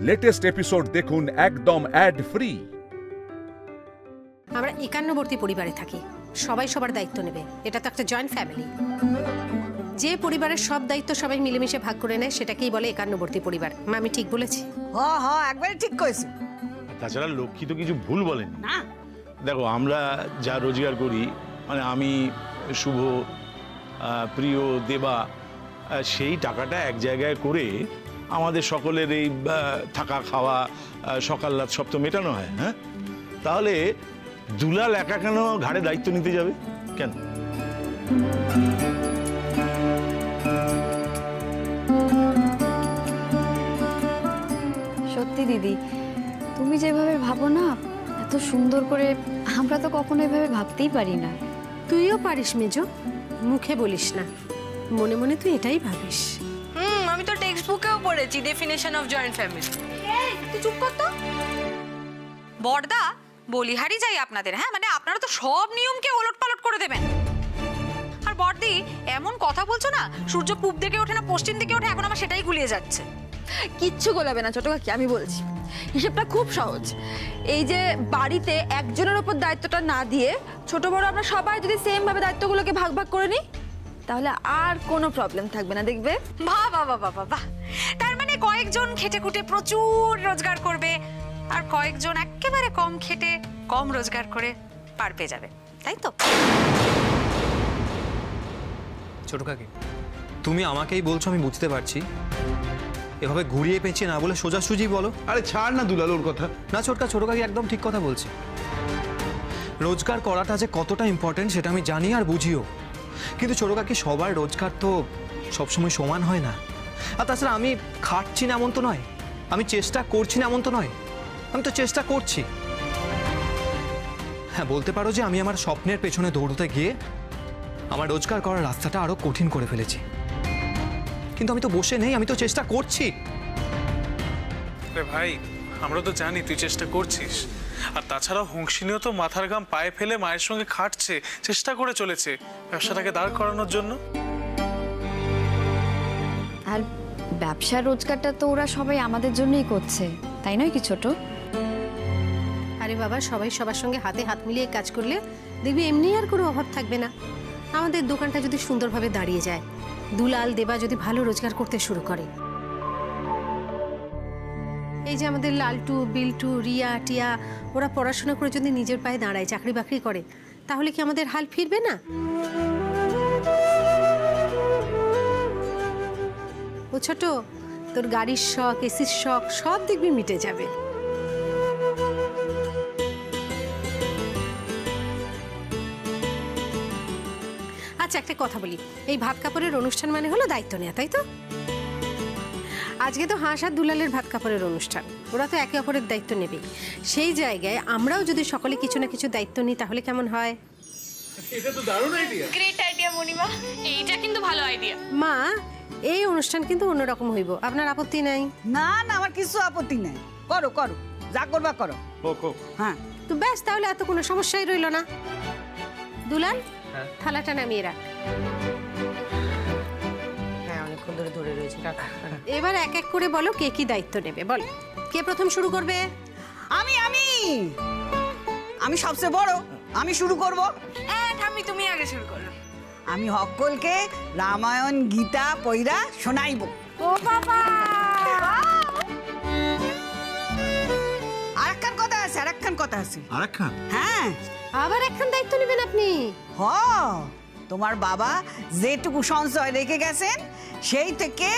Latest episode দেখুন একদম add free. আমরা একান্নবর্তী পরিবারে থাকি, সবাই সবার দায়িত্ব নেবে। এটা তো একটা জয়েন্ট ফ্যামিলি। যে পরিবারের সব দায়িত্ব সবাই মিলেমিশে ভাগ করে নেয় সেটাকেই বলে একান্নবর্তী পরিবার। মা, আমি ঠিক বলেছি? একবারে ঠিক কইছি। তাছাড়া লক্ষ্মী তো কিছু ভুল বলেন না, দেখো আমরা যা রোজগার করি, মানে আমি, শুভ, প্রিয়, দেবা, সেই টাকাটা এক জায়গায় করে আমাদের সকলের এই থাকা খাওয়া সকাল রাত সব তো মেটানো হয়। হ্যাঁ, তাহলে দুলাল একা কেন ঘাড়ে দায়িত্ব নিতে যাবে কেন? সত্যি দিদি, তুমি যেভাবে ভাবো না এত সুন্দর করে, আমরা তো কখনো এভাবে ভাবতেই পারি না। তুইও পারিস মেজো, মুখে বলিস না, মনে মনে তুই এটাই ভাবিস। আমি তো টেক্সট বুকেও পড়েছি ডেফিনেশন অফ জয়েন্ট ফ্যামিলি। তুই চুপ কর তো। বড়দা, বলিহারি যাই আপনাদের। হ্যাঁ, মানে আপনারা তো সব নিয়মকে ওলটপালট করে দেবেন। আর বড়দি, এমন কথা বলছো না, সূর্য পূব দিকে ওঠে না পশ্চিম দিকে ওঠে, এখন আমার সেটাই গুলিয়ে যাচ্ছে। কিচ্ছু গোলাবে না ছোট কাকি, আমি বলছি হিসেবটা খুব সহজ। এই যে বাড়িতে একজনের উপর দায়িত্বটা না দিয়ে ছোট বড় আমরা সবাই যদি সেম ভাবে দায়িত্বগুলোকে ভাগ ভাগ করে নিই, তাহলে আর কোনো প্রবলেম থাকবে না, দেখবে। বাহ বাহ বাহ বাহ বাহ। তার মানে কয়েকজন খেটে খুঁটে প্রচুর রোজগার করবে, আর কয়েকজন একেবারে কম খেটে কম রোজগার করে পার পেয়ে যাবে, তাই তো? ছোট কাকি, তুমি আমাকেই বলছো, আমি বুঝতে পারছি। এভাবে ঘুরিয়ে পেঁচিয়ে না বলে সোজাসুজি বলো। আরে ছাড় না দুলাল ওর কথা। না ছোট কাকি একদম ঠিক কথা বলছে। রোজগার করাটা যে কতটা ইম্পর্টেন্ট সেটা আমি জানি আর বুঝিও, কিন্তু ছোট কাকি সবার রোজগার তো সবসময় সমান হয় না। আর তাছাড়া আমি খাটছি না এমন তো নয়, আমি চেষ্টা করছি না এমন তো নয়, আমি তো চেষ্টা করছি। হ্যাঁ, বলতে পারো যে আমি আমার স্বপ্নের পেছনে দৌড়তে গিয়ে আমার রোজগার করার রাস্তাটা আরো কঠিন করে ফেলেছি, কিন্তু আমি তো বসে নেই, আমি তো চেষ্টা করছি। ভাই, আমরা তো জানি তুই চেষ্টা করছিস, আর তাছাড়া হুঁশিনিও তো মাথার ঘাম পায়ে ফেলে মায়ের সঙ্গে খাটছে, চেষ্টা করে চলেছে ব্যবসাটাকে দাঁড় করানোর জন্য। আর ব্যবসার রোজগারটা তো ওরা সবাই আমাদের জন্যই করছে, তাই নয় কি ছোট? আরে বাবা, সবাই সবার সঙ্গে হাতে হাত মিলিয়ে কাজ করলে দেখবি এমনি আর কোনো অভাব থাকবে না। আমাদের দোকানটা যদি সুন্দরভাবে দাঁড়িয়ে যায়, দুলাল দেবা যদি ভালো রোজগার করতে শুরু করে, এই যে আমাদের লালটু, বিল্টু, রিয়া, টিয়া, ওরা পড়াশোনা করে যদি নিজের পায়ে দাঁড়ায়, চাকরি বাকরি করে, তাহলে কি আমাদের হাল ফিরবে না? ও ছোট, তোর গাড়ির শখ, এসির শখ সব দেখবি মিটে যাবে। আচ্ছা, একটা কথা বলি, এই ভাত কাপড়ের অনুষ্ঠান মানে হলো দায়িত্ব নেওয়া, তাই তো? আজকে তো হাঁস আর দুলালের ভাত কাপড়ের অনুষ্ঠান, ওরা তো একে অপরের দায়িত্ব নেবেই। সেই জায়গায় আমরাও যদি সকলে কিছু না কিছু দায়িত্ব নিই, তাহলে কেমন হয়? এটা তো দারুণ আইডিয়া। গ্রেট আইডিয়া মনিমা, এইটা কিন্তু ভালো আইডিয়া। মা, এই অনুষ্ঠান কিন্তু অন্যরকম হইব, আপনার আপত্তি নাই? না না, আমার কিছু আপত্তি নাই। করো করো, যা করবা করো। হ্যাঁ, তো ব্যাস, তাহলে এত কোনো সমস্যাই রইল না। দুলাল, থালাটা নামিয়ে রাখ। হ্যাঁ, অনেকক্ষণ ধরে ধরে রয়েছে কাকা। এবার এক এক করে বলো কে কি দায়িত্ব নেবে, বল। কে প্রথম শুরু করবে? আমি আমি আমি সবচেয়ে বড়, আমি শুরু করব। হ্যাঁ ঠাম্মি, তুমি আগে শুরু করো। আমি সকলকে রামায়ণ গীতা পইরা শোনাইব। ও বাবা, আরেকখান কথা আছে, আরেকখান কথা আছে। আরেকখান? হ্যাঁ, আবার একখান দায়িত্ব নেবেন আপনি? হ, তোমার বাবা যেটুকু সঞ্চয় রেখে গেছেন সেই থেকে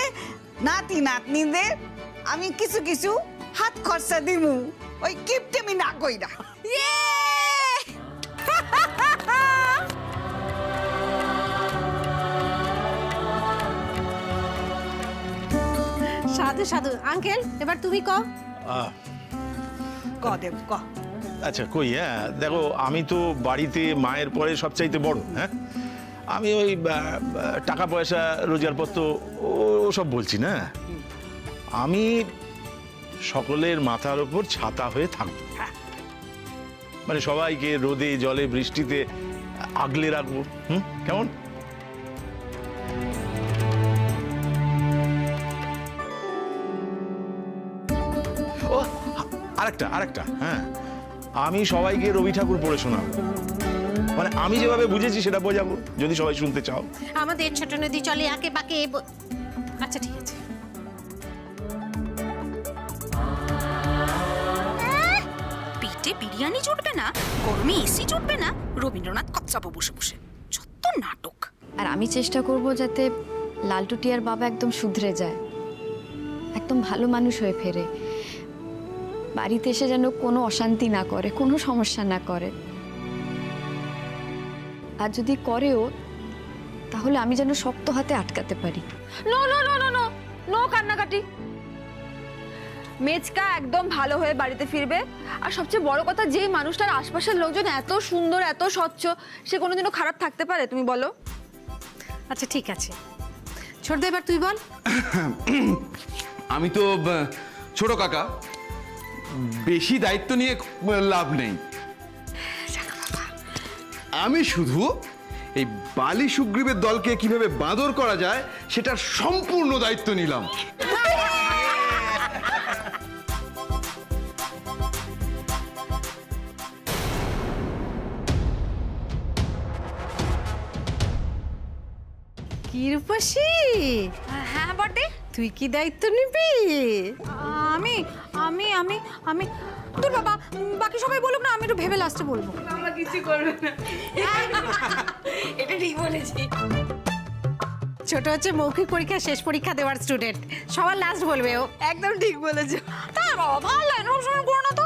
নাতি নাতনিদের আমি কিছু কিছু হাত খরচা দিমু, ওই কিপটেমি না কইরা। সাধু সাধু। আঙ্কেল, এবার তুমি কও। ক দেব, ক। আচ্ছা কই, হ্যাঁ দেখো, আমি তো বাড়িতে মায়ের পরে সবচাইতে বড়। হ্যাঁ, আমি ওই টাকা পয়সা রোজগারপত্র সব বলছি না, আমি সকলের মাথার ওপর ছাতা হয়ে থাকবো, মানে সবাইকে রোদে জলে বৃষ্টিতে আগলে রাখবো। কেমন? আরেকটা হ্যাঁ, আমি সবাইকে রবি ঠাকুর পড়ে শোনাবো, মানে আমি যেভাবে বুঝেছি সেটা বোঝাবো, যদি সবাই শুনতে চাও। আমাদের ছোট নদী চলে আঁকে বাঁকে আচ্ছা ঠিক আছে। পেটে বিরিয়ানি জুটবে না, গরমে এসি জুটবে না, রবীন্দ্রনাথ কচ্ছাবো বসে বসে, যত নাটক। আর আমি চেষ্টা করব যাতে লালটু টিয়ার বাবা একদম শুধরে যায়, একদম ভালো মানুষ হয়ে ফেরে, বাড়িতে এসে যেন কোনো অশান্তি না করে, কোনো সমস্যা না করে। আর যদি করেও তাহলে আমি যেন শক্ত হাতে আটকাতে পারি। No no no no no no কান্নাকাটি। মেজকা একদম ভালো হয়ে বাড়িতে ফিরবে। আর সবচেয়ে বড় কথা, যে মানুষটার আশপাশের লোকজন এত সুন্দর, এত স্বচ্ছ, সে কোনোদিনও খারাপ থাকতে পারে? তুমি বলো। আচ্ছা ঠিক আছে, ছোট এবার তুই বল। আমি তো ছোট কাকা, বেশি দায়িত্ব নিয়ে লাভ নেই। আমি শুধু এই বালি সুগ্রীবের দলকে কিভাবে বাঁদর করা যায় সেটার সম্পূর্ণ দায়িত্ব নিলাম। কি রূপসী, হ্যাঁ বটে। তুই কি দায়িত্ব নিবি? আমি আমি আমি আমি তোর বাবা, বাকি সবাই বলুক না, আমি একটু ভেবে লাস্টে বলবো। আমরা কিছু করবে না, এটা ঠিক বলেছি। ছোট হচ্ছে মৌখিক পরীক্ষা শেষ পরীক্ষা দেওয়ার স্টুডেন্ট, সবার লাস্ট বলবে ও। একদম ঠিক বলেছো। তাই বাবা, ভালো লাগে না সবসময় করো না তো।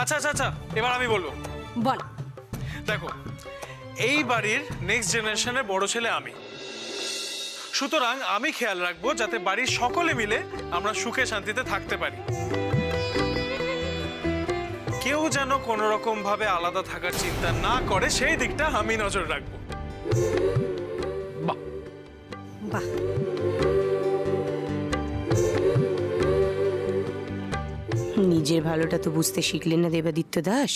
আচ্ছা আচ্ছা আচ্ছা, এবার আমি বলবো। বল। দেখো, এই বাড়ির নেক্সট জেনারেশনের বড় ছেলে আমি, সুতরাং আমি খেয়াল রাখবো যাতে বাড়ির সকলে মিলে আমরা সুখে শান্তিতে থাকতে পারি। কেউ যেন কোনো রকম ভাবে আলাদা থাকার চিন্তা না করে, সেই দিকটা আমি নজর রাখবো। বাহ বাহ, নিজের ভালোটা তো বুঝতে শিখলেন না দেবাদিত্য দাস,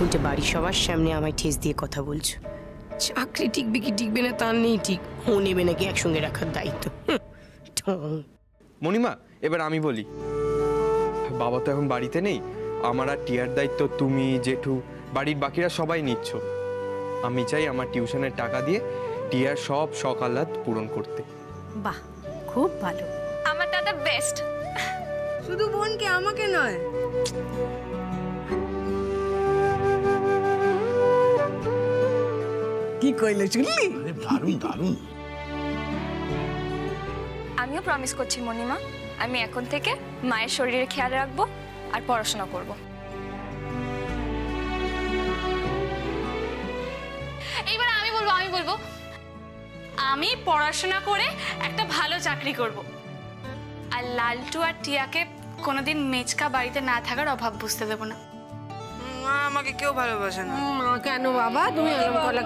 উল্টে বাড়ির সবার সামনে আমায় ঠেস দিয়ে কথা বলছো। চাকরি টিকবে কি টিকবে না তার নেই ঠিক, ও নেবে নাকি একসঙ্গে রাখার দায়িত্ব। মণিমা, এবার আমি বলি। বাবা তো এখন বাড়িতে নেই, আমার আর টিয়ার দায়িত্ব তুমি, জেঠু, বাড়ির বাকিরা সবাই নিচ্ছ। আমি চাই আমার টিউশনের টাকা দিয়ে টিয়ার সব শখ আহ্লাদ পূরণ করতে। বাহ, খুব ভালো। আমার দাদা বেস্ট। শুধু বোনকে, আমাকে নয়। কি কইলে শুনলি? দারুণ দারুণ। আমিও প্রমিস করছি মণিমা, আমি এখন থেকে মায়ের শরীরের খেয়াল রাখবো আর পড়াশোনা করব। এইবার আমি বলবো আমি পড়াশোনা করে একটা ভালো চাকরি করব, আর লালটু আর টিয়াকে কোনোদিন মেচকা বাড়িতে না থাকার অভাব বুঝতে দেবো না। আমাকে কেউ ভালোবাসে না। কেন বাবা, তুমি এরকম করলে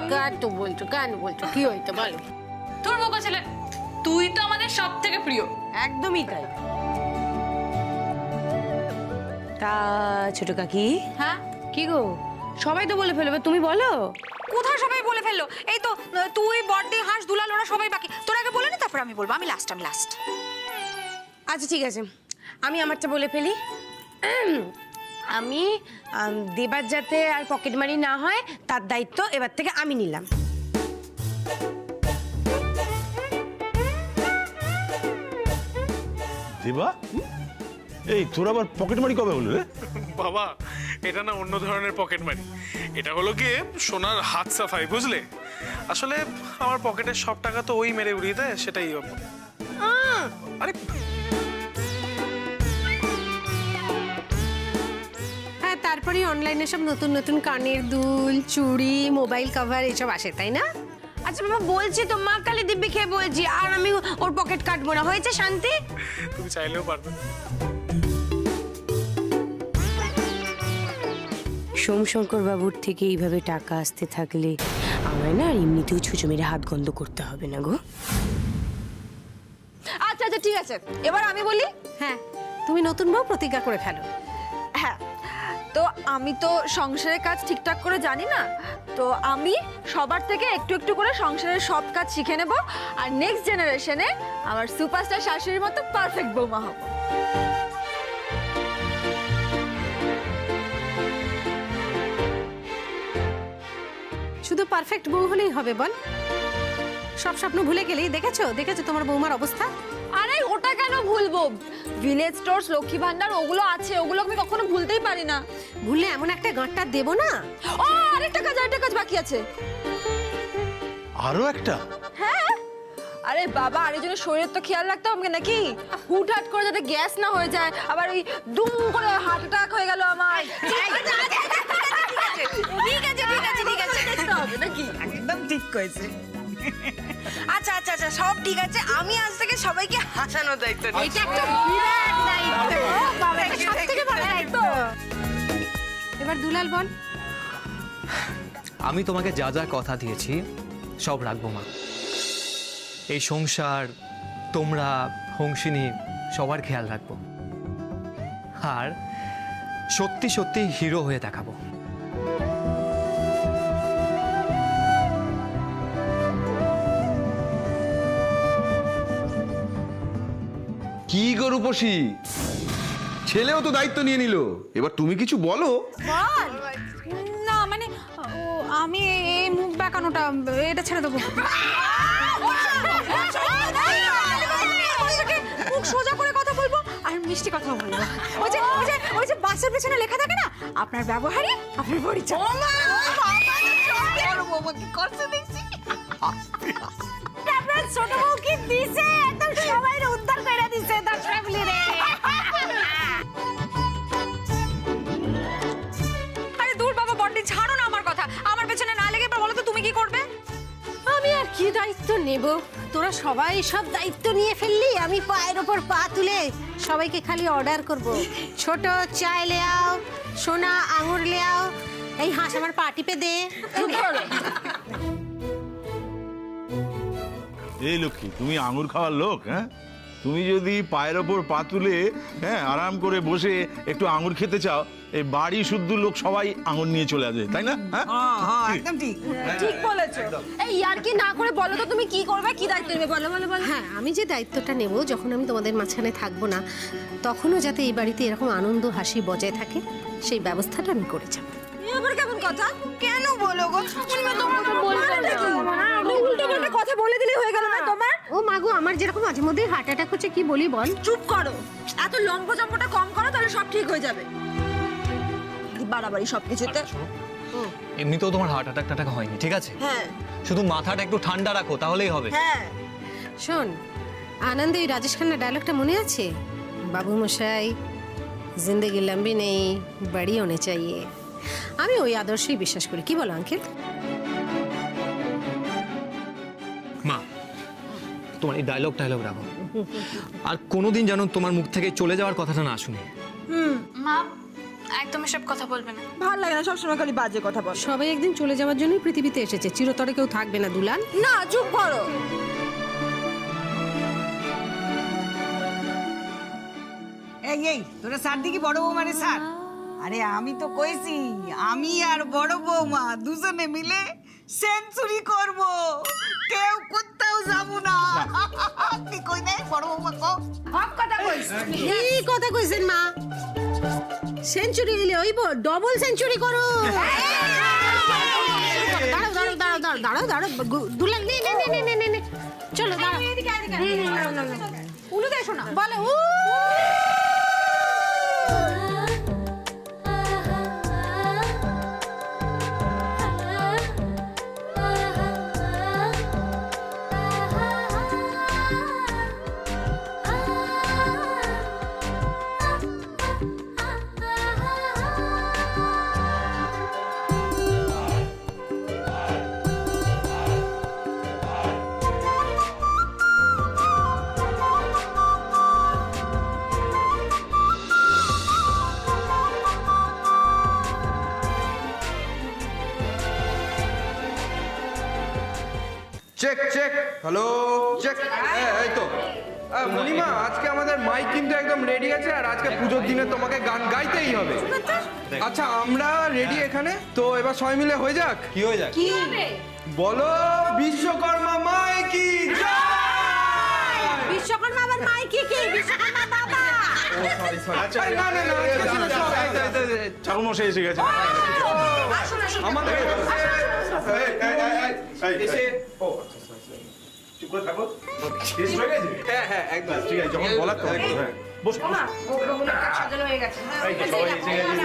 কেন বলছো, কি হইতো বলো? তোর বোকা ছেলে, তুই তো আমাদের সব থেকে প্রিয়। একদমই তাই। তা ছোট কাকি, হ্যাঁ, কি গো, সবাই তো বলে ফেলবে, তুমি বলো। কোথায় সবাই বলে ফেললো? এই তো তুই, বড়দি, হাঁস, দুলাল, ওরা সবাই বাকি। তোর আগে বলে নি, তারপর আমি বলবো। আমি লাস্ট। আচ্ছা ঠিক আছে, আমি আমারটা বলে ফেলি। আমি দেবার যাতে আর পকেট মারি না হয় তার দায়িত্ব এবার থেকে আমি নিলাম। দেবা, এই তোর আবার পকেট মারি কবে হলো রে? বাবা, এটা না অন্য ধরনের পকেট মানি, এটা হলো গিয়ে সোনার হাত সাফাই, বুঝলে? আসলে আমার পকেটের সব টাকা তো ওই মেরে উড়িয়ে দেয়, সেটাই বাবা। আরে হ্যাঁ, তারপরে অনলাইনে সব নতুন নতুন কানের দুল, চুড়ি, মোবাইল কভার এসব আসে, তাই না? আচ্ছা বাবা, বলছি তো, মা কালী দিব্যি খেয়ে বলছি, আর আমি ওর পকেট কাটবো না, হয়েছে শান্তি? তুমি চাইলেও পারবে। সোমশঙ্কর বাবুর থেকে এইভাবে টাকা আসতে থাকলে আমায় না আর এমনিতেও ছুঁচো মেরে হাত গন্ধ করতে হবে না গো। আচ্ছা আচ্ছা ঠিক আছে, এবার আমি বলি। হ্যাঁ, তুমি নতুন বউ প্রতিজ্ঞা করে ফেলো। হ্যাঁ, তো আমি তো সংসারের কাজ ঠিকঠাক করে জানি না, তো আমি সবার থেকে একটু একটু করে সংসারের সব কাজ শিখে নেব, আর নেক্সট জেনারেশনে আমার সুপারস্টার শাশুড়ির মতো পারফেক্ট বৌমা হব। শুধু পারফেক্ট বউ হলেই হবে বল? সব স্বপ্ন ভুলে গেলেই দেখেছো দেখেছো তোমার বৌমার অবস্থা। আরে ওটা কেন ভুলবো, ভিলেজ স্টোরস, লক্ষ্মী ভান্ডার ওগুলো আছে, ওগুলো আমি কখনো ভুলতেই পারি না। ভুললে এমন একটা গাঁটটা দেবো না। ও আরেকটা কাজ বাকি আছে। আরো একটা? হ্যাঁ, আরে বাবা, আর এই জন্য শরীরের তো খেয়াল রাখতে হবে নাকি? হুটহাট করে যাতে গ্যাস না হয়ে যায়, আবার ওই দুম করে হার্ট অ্যাটাক হয়ে গেল আমার। ঠিক আছে দেখতে হবে নাকি? একদম ঠিক কইছে। আচ্ছা আচ্ছা আচ্ছা, সব ঠিক আছে। আমি আজ থেকে সবাইকে হাসানোর দায়িত্ব নিই। এটা একটা বিরাট দায়িত্ব। বাবা, এটা সবথেকে বড় দায়িত্ব। এবার দুলাল বল। আমি তোমাকে যা যা কথা দিয়েছি সব রাখবো মা। এই সংসার, তোমরা, হংসিনী সবার খেয়াল রাখবো, আর সত্যি সত্যি হিরো হয়ে দেখাবো। কি গো রূপসী, ছেলেও তো দায়িত্ব নিয়ে নিল, এবার তুমি কিছু বলো। না মানে আমি এই মুখ বেঁকানোটা এটা ছেড়ে দেবো। মুখ সোজা করে কথা বলবো আর মিষ্টি কথা বলবো। ওই যে বাসের পেছনে লেখা থাকে না, আপনার ব্যবহারে আপনার পরিচয়। আপনার ছোট বউ কি দিছে, একদম সবাই উদ্ধার করে দিছে তার ফ্যামিলি রে। আরে দূর বাবা, বড্ডি ছাড়ো না আমার কথা। আমার পেছনে না লেগে বলো তো তুমি কি করবে? আমি আর কি দায়িত্ব নেব? তোরা সবাই সব দায়িত্ব নিয়ে ফেললি, আমি পায়ের ওপর পা তুলে সবাইকে খালি অর্ডার করব। ছোট চায় লে আও, সোনা আঙুর লে আও, এই হাঁস আমার পা টিপে দে। এই লক্ষ্মী, তুমি আঙুর খাওয়ার লোক? হ্যাঁ, তুমি যদি পায়ের ওপর পা তুলে আরাম করে বসে একটু আঙুর খেতে চাও, এই বাড়ি শুদ্ধ লোক সবাই আঙুর নিয়ে চলে আসবে, তাই না? একদম ঠিক। ঠিক বলেছো। এই ইয়ার কি না করে বলো তো তুমি কি করবে, কি দায়িত্ব নেবে? বলো বলো বলো। হ্যাঁ, আমি যে দায়িত্বটা নেব, যখন আমি তোমাদের মাঝখানে থাকবো না, তখনও যাতে এই বাড়িতে এরকম আনন্দ হাসি বজায় থাকে, সেই ব্যবস্থাটা আমি করে যাব। আবার কেমন কথা? কেন বলো গো? উল্টো কথা বলে দিলে হয়ে গেল না তোমার? ও মাগো, আমার যেরকম মাঝে মধ্যে হার্ট অ্যাটাক হচ্ছে, কি বলি বল? চুপ করো, এত লম্পজম্পটা কম করো, তাহলে সব ঠিক হয়ে যাবে। বাড়াবাড়ি সবকিছুতে। এমনিতেও তোমার হার্ট অ্যাটাক হয়নি, ঠিক আছে? হ্যাঁ শুধু মাথাটা একটু ঠান্ডা রাখো, তাহলেই হবে। হ্যাঁ। শোন, আনন্দে ওই রাজেশ খান্নার ডায়লগটা মনে আছে? বাবু মশাই, জিন্দেগি লম্বি নেই, বড়ি হোনে চাইয়ে। আমি ওই আদর্শেই বিশ্বাস করি। কি বলো আঙ্কেল? মা, তোমার এই ডায়লগ রাখো, আর কোনোদিন যেন তোমার মুখ থেকে চলে যাওয়ার কথাটা না শুনি। মা একদম এসব কথা বলবে না। ভালো লাগে না সবসময় খালি বাজে কথা বল। সবাই একদিন চলে যাওয়ার জন্যই পৃথিবীতে এসেছে, চিরতরে কেউ থাকবে না দুলাল। না, চুপ করো। এই তোরা স্যার দিকে বড় বৌমারে স্যার। আরে আমি তো কইছি, আমি আর বড় বৌমা দুজনে মিলে সেঞ্চুরি করব, কেউ কোথাও যাব না। তুই কই নাই বড় বৌমা? সব কথা কইস। এই কথা কইছেন মা? সেঞ্চুরি হইলে হইব, ডবল সেঞ্চুরি করো। দাঁড়াও দুলাল, নে চলো, দাঁড়াও। উলু দে শোনা বলো। Check check, hello check. এই তো মণিমা, আজকে আমাদের মাইক কিন্তু একদম রেডি আছে, আর আজকে পুজোর দিনে তোমাকে গান গাইতেই হবে। আচ্ছা, আমরা রেডি এখানে তো, এবার সবাই মিলে হয়ে যাক। কি হয়ে যাক? কি হবে? বলো বিশ্বকর্মা মাই কি জয়! বিশ্বকর্মা আবার মাই কি? বিশ্বকর্মা বাবা। ও সরি সরি। আচ্ছা না না না, আজকে ছিল সব। ঠাকুর মশাই এসে গেছে। আমাদের এসে ও চুপ করে থাকো। শেষ হয়ে গেছে? হ্যাঁ একদম ঠিক আছে, যখন বলার তখন হ্যাঁ বস। সাজানো হয়ে গেছে। এই তো সবাই এসে গেছে।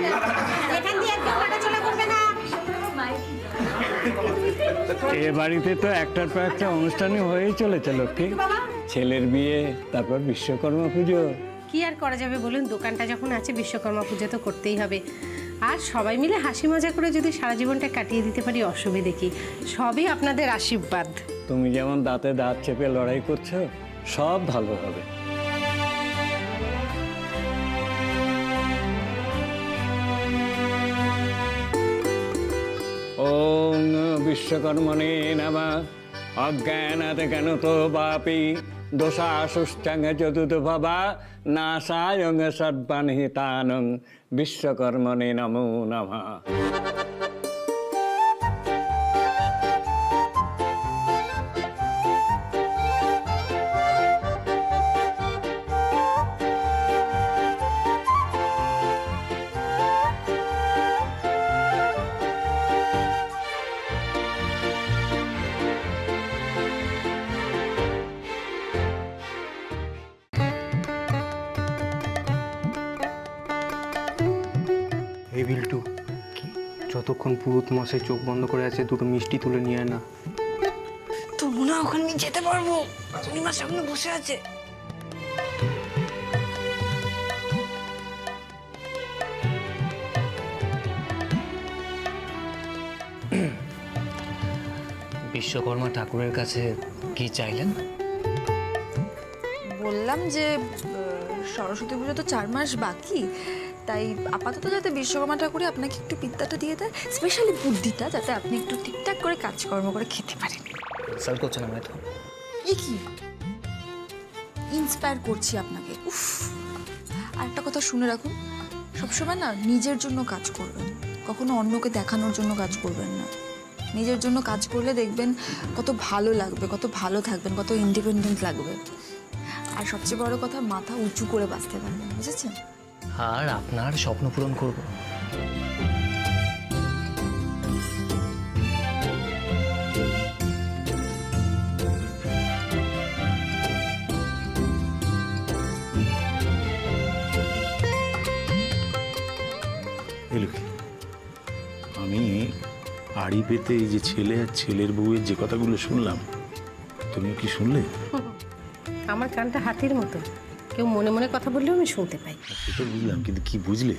এখান দিয়ে একদম হাঁটাচলা করবে না। এ বাড়িতে তো একটার পর একটা অনুষ্ঠানই হয়েই চলেছে লক্ষ্মী। ছেলের বিয়ে, তারপর বিশ্বকর্মা পুজো। কি আর করা যাবে বলুন, দোকানটা যখন আছে বিশ্বকর্মা পুজো তো করতেই হবে। আর সবাই মিলে হাসি মজা করে যদি সারা জীবনটা কাটিয়ে দিতে পারি অসুবিধে কি? সবই আপনাদের আশীর্বাদ। তুমি যেমন দাঁতে দাঁত চেপে লড়াই করছো, সব ভালো হবে। ওম বিশ্বকর্মণে নমঃ। অজ্ঞানাতে জ্ঞানতো বাপি দোষাশুশ্চাং চতুর্ভবা নাশায়ং সর্বনিহিতানং বিশ্বকর্মণে নমো নমঃ। এই বিল্টু, যতক্ষণ পুরুত মশাই চোখ বন্ধ করে আছে দুটো মিষ্টি তুলে নিয়ে আয় না। তবু না, ওখানে নিয়ে যেতে পারবো। পূর্ণিমার সামনে বসে আছে। বিশ্বকর্মা ঠাকুরের কাছে কি চাইলেন? বললাম যে সরস্বতী পুজো তো 4 মাস বাকি, তাই আপাতত যাতে বিশ্বকর্মা ঠাকুরই আপনাকে একটু বিদ্যাটা দিয়ে দেয়, স্পেশালি বুদ্ধিটা, যাতে আপনি একটু ঠিকঠাক করে কাজকর্ম করে খেতে পারেন। ইনসাল্ট করছেন আমায় তো। এ কি, ইন্সপায়ার করছি আপনাকে। উফ, আর একটা কথা শুনে রাখুন, সবসময় না নিজের জন্য কাজ করবেন, কখনো অন্যকে দেখানোর জন্য কাজ করবেন না। নিজের জন্য কাজ করলে দেখবেন কত ভালো লাগবে, কত ভালো থাকবেন, কত ইন্ডিপেন্ডেন্ট লাগবে। আর সবচেয়ে বড় কথা, মাথা উঁচু করে বাঁচতে পারবেন, বুঝেছেন? আর আপনার স্বপ্ন পূরণ করব। আমি আড়ি পেতে এই যে ছেলে আর ছেলের বউয়ের যে কথাগুলো শুনলাম, তুমিও কি শুনলে? আমার কানটা হাতির মতো, কেউ মনে মনে কথা বললেও আমি শুনতে পাই। সেটা বুঝলাম, কিন্তু কি বুঝলে?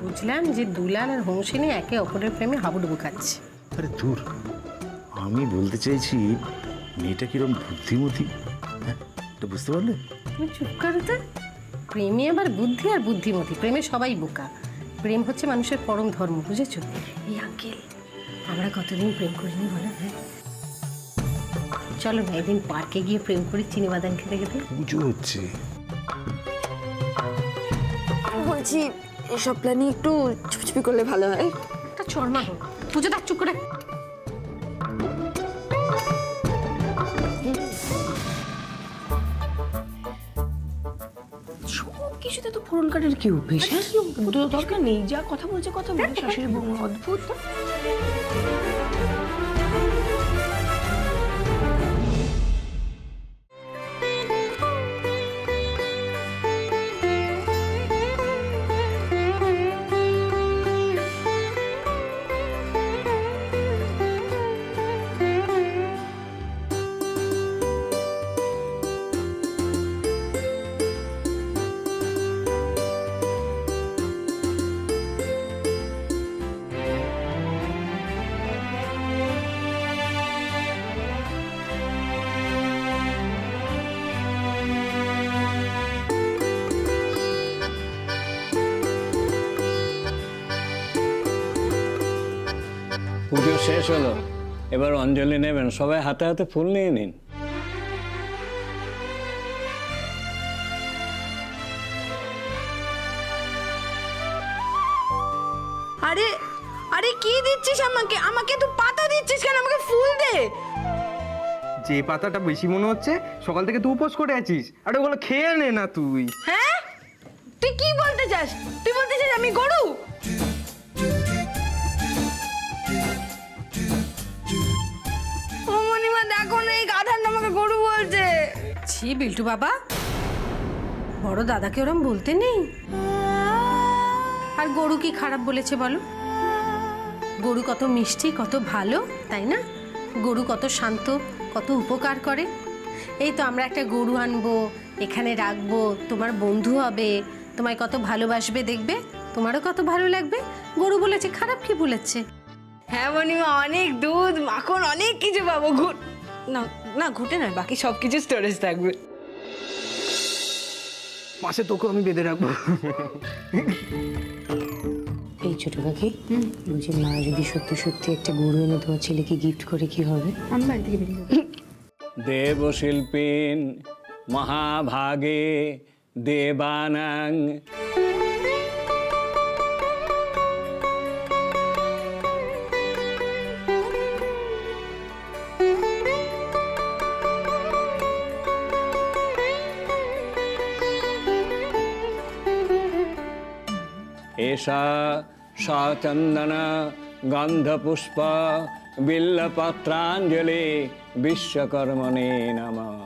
বুঝলাম যে দুলাল আর হংসিনী একে অপরের প্রেমে হাবুডুবু খাচ্ছে। আরে দূর, আমি বলতে চাইছি মেয়েটা কিরম বুদ্ধিমতী, হ্যাঁ এটা বুঝতে পারলে? তুমি চুপ করো তো। প্রেমে আবার বুদ্ধি আর বুদ্ধিমতী, প্রেমে সবাই বোকা। প্রেম হচ্ছে মানুষের পরম ধর্ম, বুঝেছো? এই আঙ্কেল, আমরা কতদিন প্রেম করিনি বলো? হ্যাঁ চলো না একদিন পার্কে গিয়ে প্রেম করি, চিনি বাদাম খেতে খেতে। পুজো হচ্ছে। বলছি, এসব প্ল্যানিং একটু চুপচুপি করলে ভালো হয়। একটা চরমা হোক, পুজো দেখ চুপ করে। সব কিছুতে তো ফোরন কার্ডের কি অভ্যেস? দরকার নেই, যা কথা বলছে কথা বলে, শাশুড়ি বউ অদ্ভুত। পুজো শেষ হলো, এবার অঞ্জলি নেবেন। সবাই হাতে হাতে ফুল নিয়ে নিন। আরে আরে কি দিচ্ছিস আমাকে? আমাকে তুই পাতা দিচ্ছিস কেন? আমাকে ফুল দে। যে পাতাটা বেশি মনে হচ্ছে, সকাল থেকে তুই উপোস করে আছিস, আরে ওগুলো খেয়ে নে না তুই। হ্যাঁ, তুই কি বলতে চাস? তুই বলতে চাস আমি গরু? ও মনিমা, দেখো না এই গাধাটা আমাকে গরু বলছে। ছি বিল্টু বাবা, বড় দাদাকে ওরম বলতে নেই। আর গরু কি খারাপ বলেছে বলো? গরু কত মিষ্টি, কত ভালো, তাই না? গরু কত শান্ত, কত উপকার করে। এই তো আমরা একটা গরু আনবো, এখানে রাখবো, তোমার বন্ধু হবে, তোমায় কত ভালোবাসবে, দেখবে তোমারও কত ভালো লাগবে। গরু বলেছে, খারাপ কি বলেছে? হ্যাঁ মনিমা, অনেক দুধ মাখন অনেক কিছু পাবো। না না, ঘুটে নয়, বাকি সব কিছু স্টোরেজ থাকবে। পাশে তোকে আমি বেঁধে রাখবো। এই ছোট কাকি, বলছি মা যদি সত্যি সত্যি একটা গরু এনে তোমার ছেলেকে গিফট করে কি হবে? আমি বাড়ি থেকে বেরিয়ে যাবো। দেবশিল্পীন মহাভাগে দেবানাং। এষা সচন্দন গন্ধপুষ্প বিল্লপত্রাঞ্জলি বিশ্বকর্মণে নমঃ।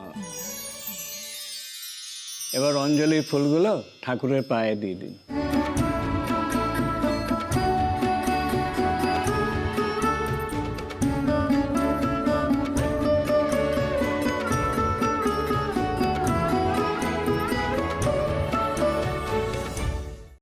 এবার অঞ্জলির ফুলগুলো ঠাকুরের পায়ে দিয়ে দিন।